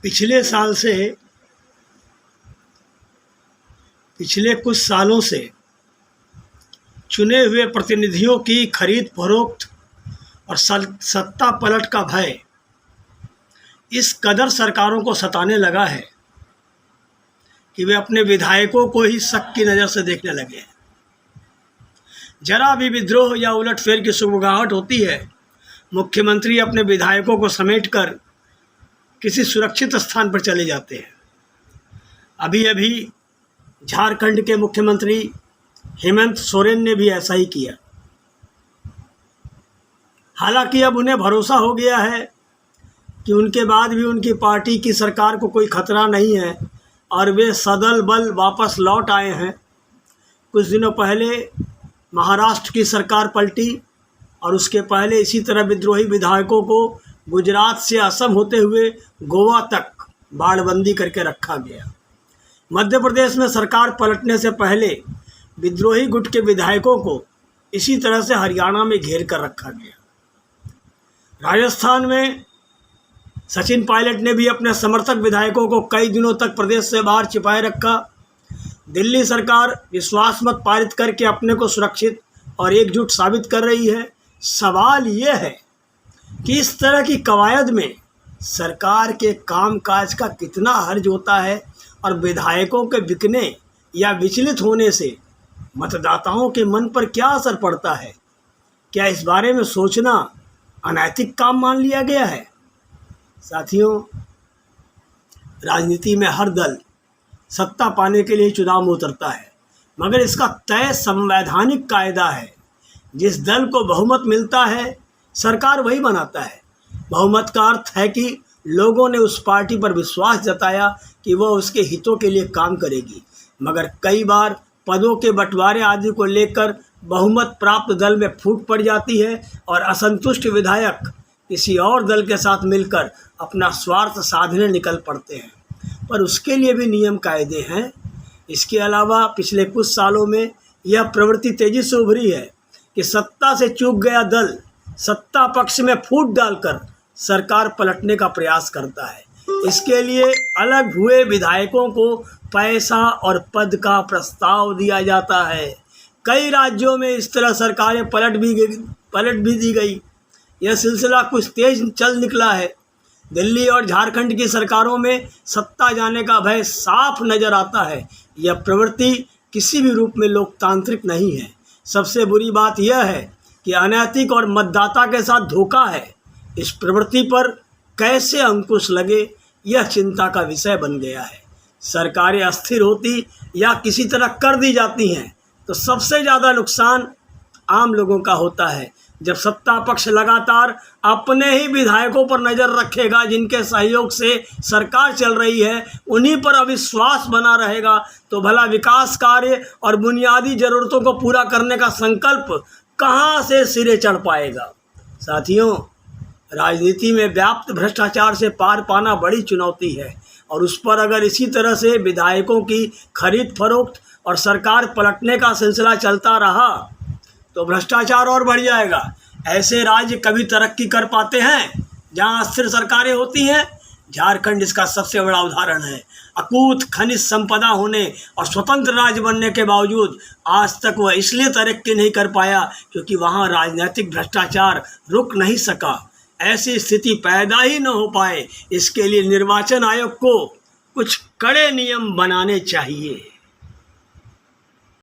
पिछले कुछ सालों से चुने हुए प्रतिनिधियों की खरीद फरोख्त और सत्ता पलट का भय इस कदर सरकारों को सताने लगा है कि वे अपने विधायकों को ही शक की नज़र से देखने लगे हैं। जरा भी विद्रोह या उलटफेर की सुगबुगाहट होती है, मुख्यमंत्री अपने विधायकों को समेटकर किसी सुरक्षित स्थान पर चले जाते हैं। अभी अभी झारखंड के मुख्यमंत्री हेमंत सोरेन ने भी ऐसा ही किया। हालांकि अब उन्हें भरोसा हो गया है कि उनके बाद भी उनकी पार्टी की सरकार को कोई खतरा नहीं है और वे सदल बल वापस लौट आए हैं। कुछ दिनों पहले महाराष्ट्र की सरकार पलटी और उसके पहले इसी तरह विद्रोही विधायकों को गुजरात से असम होते हुए गोवा तक बाड़बंदी करके रखा गया। मध्य प्रदेश में सरकार पलटने से पहले विद्रोही गुट के विधायकों को इसी तरह से हरियाणा में घेर कर रखा गया। राजस्थान में सचिन पायलट ने भी अपने समर्थक विधायकों को कई दिनों तक प्रदेश से बाहर छिपाए रखा। दिल्ली सरकार विश्वास मत पारित करके अपने को सुरक्षित और एकजुट साबित कर रही है। सवाल ये है कि इस तरह की कवायद में सरकार के कामकाज का कितना हर्ज होता है और विधायकों के बिकने या विचलित होने से मतदाताओं के मन पर क्या असर पड़ता है। क्या इस बारे में सोचना अनैतिक काम मान लिया गया है? साथियों, राजनीति में हर दल सत्ता पाने के लिए चुनाव में उतरता है, मगर इसका तय संवैधानिक कायदा है। जिस दल को बहुमत मिलता है सरकार वही बनाता है। बहुमत का अर्थ है कि लोगों ने उस पार्टी पर विश्वास जताया कि वह उसके हितों के लिए काम करेगी। मगर कई बार पदों के बंटवारे आदि को लेकर बहुमत प्राप्त दल में फूट पड़ जाती है और असंतुष्ट विधायक किसी और दल के साथ मिलकर अपना स्वार्थ साधने निकल पड़ते हैं। पर उसके लिए भी नियम कायदे हैं। इसके अलावा पिछले कुछ सालों में यह प्रवृत्ति तेजी से उभरी है कि सत्ता से चूक गया दल सत्ता पक्ष में फूट डालकर सरकार पलटने का प्रयास करता है। इसके लिए अलग हुए विधायकों को पैसा और पद का प्रस्ताव दिया जाता है। कई राज्यों में इस तरह सरकारें पलट भी दी गई। यह सिलसिला कुछ तेज चल निकला है। दिल्ली और झारखंड की सरकारों में सत्ता जाने का भय साफ नजर आता है। यह प्रवृत्ति किसी भी रूप में लोकतांत्रिक नहीं है। सबसे बुरी बात यह है कि अनैतिक और मतदाता के साथ धोखा है। इस प्रवृत्ति पर कैसे अंकुश लगे, यह चिंता का विषय बन गया है। सरकारें अस्थिर होती या किसी तरह कर दी जाती हैं तो सबसे ज़्यादा नुकसान आम लोगों का होता है। जब सत्ता पक्ष लगातार अपने ही विधायकों पर नज़र रखेगा जिनके सहयोग से सरकार चल रही है, उन्हीं पर अविश्वास बना रहेगा, तो भला विकास कार्य और बुनियादी ज़रूरतों को पूरा करने का संकल्प कहाँ से सिरे चढ़ पाएगा। साथियों, राजनीति में व्याप्त भ्रष्टाचार से पार पाना बड़ी चुनौती है और उस पर अगर इसी तरह से विधायकों की खरीद फरोख्त और सरकार पलटने का सिलसिला चलता रहा तो भ्रष्टाचार और बढ़ जाएगा। ऐसे राज्य कभी तरक्की कर पाते हैं जहां अस्थिर सरकारें होती हैं। झारखंड इसका सबसे बड़ा उदाहरण है। अकूत खनिज संपदा होने और स्वतंत्र राज्य बनने के बावजूद आज तक वह इसलिए तरक्की नहीं कर पाया क्योंकि वहां राजनीतिक भ्रष्टाचार रुक नहीं सका। ऐसी स्थिति पैदा ही न हो पाए, इसके लिए निर्वाचन आयोग को कुछ कड़े नियम बनाने चाहिए।